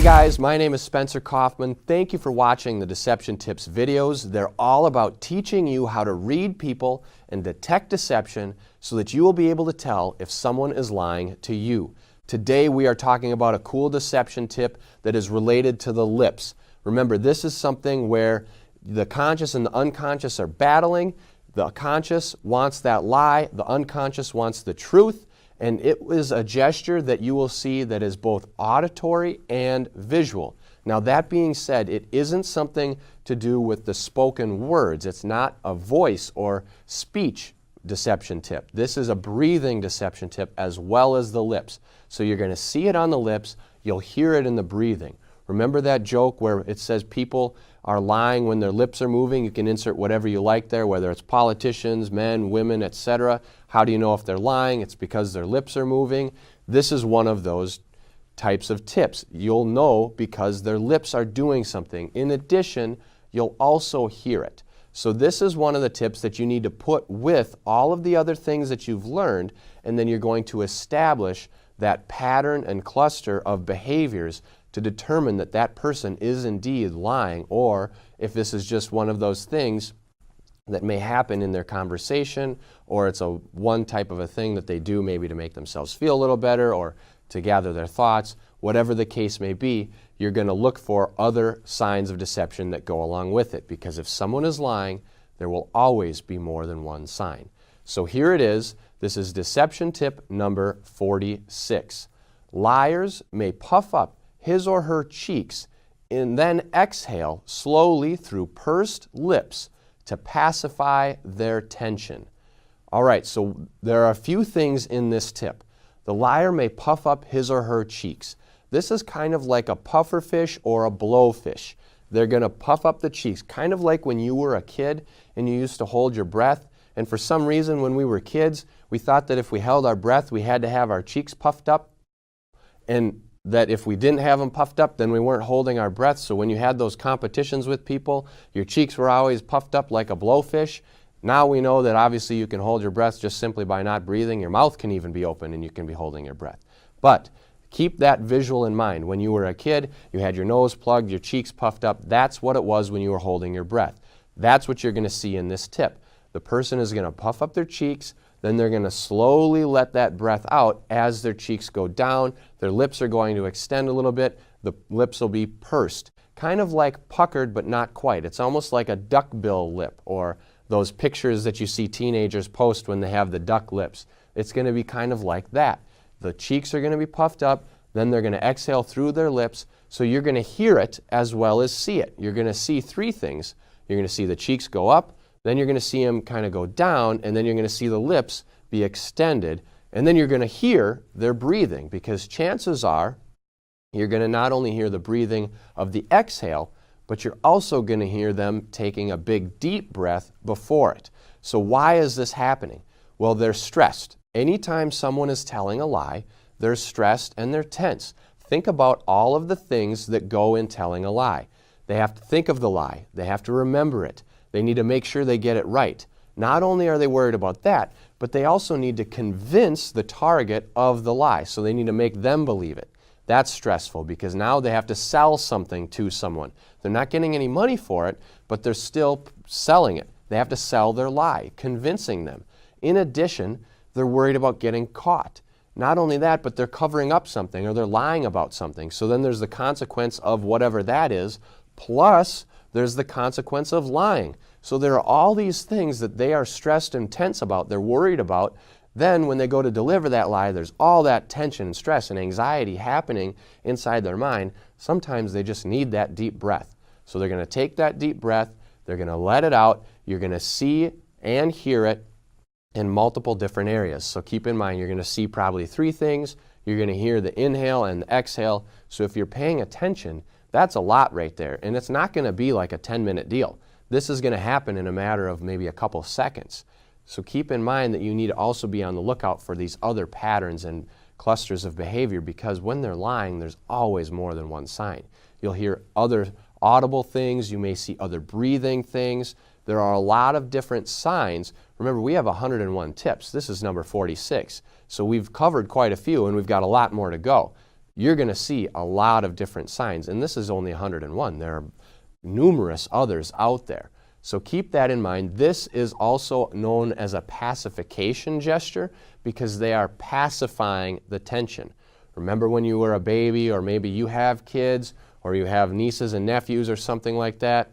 Hey guys, my name is Spencer Kaufman. Thank you for watching the Deception Tips videos. They're all about teaching you how to read people and detect deception so that you will be able to tell if someone is lying to you. Today we are talking about a cool deception tip that is related to the lips. Remember, this is something where the conscious and the unconscious are battling. The conscious wants that lie, the unconscious wants the truth. And it is a gesture that you will see that is both auditory and visual. Now that being said, it isn't something to do with the spoken words. It's not a voice or speech deception tip. This is a breathing deception tip as well as the lips. So you're going to see it on the lips, you'll hear it in the breathing. Remember that joke where it says people are lying when their lips are moving? You can insert whatever you like there, whether it's politicians, men, women, etc. How do you know if they're lying? It's because their lips are moving. This is one of those types of tips. You'll know because their lips are doing something. In addition, you'll also hear it. So this is one of the tips that you need to put with all of the other things that you've learned, and then you're going to establish that pattern and cluster of behaviors to determine that that person is indeed lying, or if this is just one of those things that may happen in their conversation, or it's a one type of a thing that they do maybe to make themselves feel a little better or to gather their thoughts. Whatever the case may be, you're going to look for other signs of deception that go along with it, because if someone is lying, there will always be more than one sign. So here it is. This is deception tip number 46. Liars may puff up his or her cheeks and then exhale slowly through pursed lips to pacify their tension. All right, so there are a few things in this tip. The liar may puff up his or her cheeks. This is kind of like a pufferfish or a blowfish. They're going to puff up the cheeks, kind of like when you were a kid and you used to hold your breath. And for some reason, when we were kids, we thought that if we held our breath, we had to have our cheeks puffed up, and that if we didn't have them puffed up, then we weren't holding our breath. So when you had those competitions with people, your cheeks were always puffed up like a blowfish. Now we know that obviously you can hold your breath just simply by not breathing. Your mouth can even be open and you can be holding your breath. But keep that visual in mind. When you were a kid, you had your nose plugged, your cheeks puffed up. That's what it was when you were holding your breath. That's what you're going to see in this tip. The person is going to puff up their cheeks, then they're going to slowly let that breath out as their cheeks go down. Their lips are going to extend a little bit. The lips will be pursed, kind of like puckered, but not quite. It's almost like a duckbill lip, or those pictures that you see teenagers post when they have the duck lips. It's going to be kind of like that. The cheeks are going to be puffed up, then they're going to exhale through their lips, so you're going to hear it as well as see it. You're going to see three things. You're going to see the cheeks go up, then you're going to see them kind of go down, and then you're going to see the lips be extended, and then you're going to hear their breathing, because chances are you're going to not only hear the breathing of the exhale, but you're also going to hear them taking a big deep breath before it. So why is this happening? Well, they're stressed. Anytime someone is telling a lie, they're stressed and they're tense. Think about all of the things that go in telling a lie. They have to think of the lie. They have to remember it. They need to make sure they get it right. Not only are they worried about that, but they also need to convince the target of the lie. So they need to make them believe it. That's stressful, because now they have to sell something to someone. They're not getting any money for it, but they're still selling it. They have to sell their lie, convincing them. In addition, they're worried about getting caught. Not only that, but they're covering up something, or they're lying about something. So then there's the consequence of whatever that is, plus there's the consequence of lying. So there are all these things that they are stressed and tense about, they're worried about. Then when they go to deliver that lie, there's all that tension and stress and anxiety happening inside their mind. Sometimes they just need that deep breath. So they're going to take that deep breath, they're going to let it out, you're going to see and hear it in multiple different areas. So keep in mind, you're going to see probably three things. You're going to hear the inhale and the exhale. So if you're paying attention, that's a lot right there. And it's not going to be like a 10-minute deal. This is going to happen in a matter of maybe a couple seconds. So keep in mind that you need to also be on the lookout for these other patterns and clusters of behavior, because when they're lying, there's always more than one sign. You'll hear other audible things. You may see other breathing things. There are a lot of different signs. Remember, we have 101 tips. This is number 46. So we've covered quite a few, and we've got a lot more to go. you're going to see a lot of different signs. And this is only 101. There are numerous others out there. So keep that in mind. This is also known as a pacification gesture because they are pacifying the tension. Remember when you were a baby, or maybe you have kids, or you have nieces and nephews or something like that,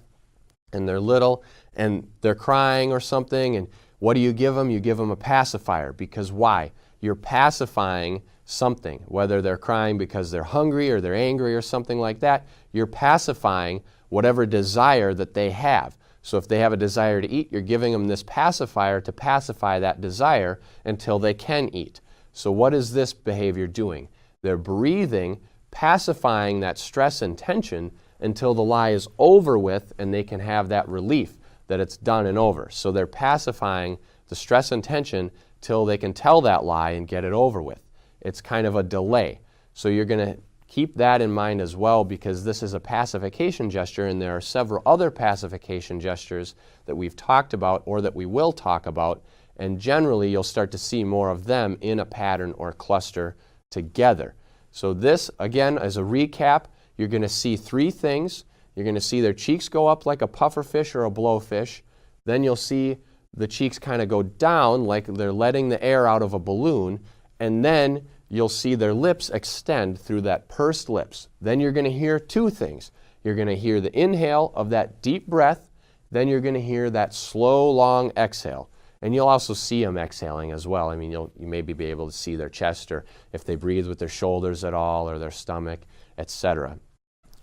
and they're little and they're crying or something, and what do you give them? You give them a pacifier. Because why? You're pacifying something, whether they're crying because they're hungry or they're angry or something like that. You're pacifying whatever desire that they have. So if they have a desire to eat, you're giving them this pacifier to pacify that desire until they can eat. So what is this behavior doing? They're breathing, pacifying that stress and tension until the lie is over with and they can have that relief that it's done and over. So they're pacifying the stress and tension till they can tell that lie and get it over with. It's kind of a delay. So you're going to keep that in mind as well, because this is a pacification gesture, and there are several other pacification gestures that we've talked about or that we will talk about, and generally you'll start to see more of them in a pattern or cluster together. So this, again, as a recap, you're going to see three things. You're going to see their cheeks go up like a pufferfish or a blowfish. Then you'll see the cheeks kind of go down like they're letting the air out of a balloon. And then you'll see their lips extend through that pursed lips. Then you're going to hear two things. You're going to hear the inhale of that deep breath. Then you're going to hear that slow, long exhale. And you'll also see them exhaling as well. I mean, you maybe be able to see their chest, or if they breathe with their shoulders at all, or their stomach, etc.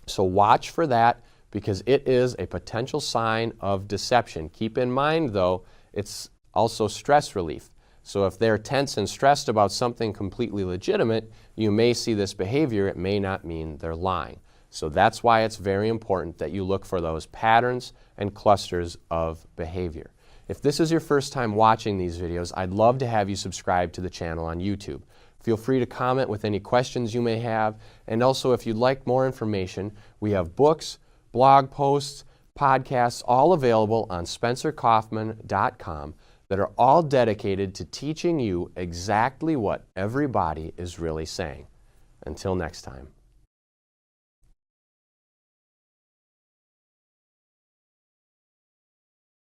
So watch for that, because it is a potential sign of deception. Keep in mind, though, it's also stress relief. So if they're tense and stressed about something completely legitimate, you may see this behavior. It may not mean they're lying. So that's why it's very important that you look for those patterns and clusters of behavior. If this is your first time watching these videos, I'd love to have you subscribe to the channel on YouTube. Feel free to comment with any questions you may have. And also, if you'd like more information, we have books, blog posts, podcasts, all available on spencerkaufman.com that are all dedicated to teaching you exactly what everybody is really saying. Until next time.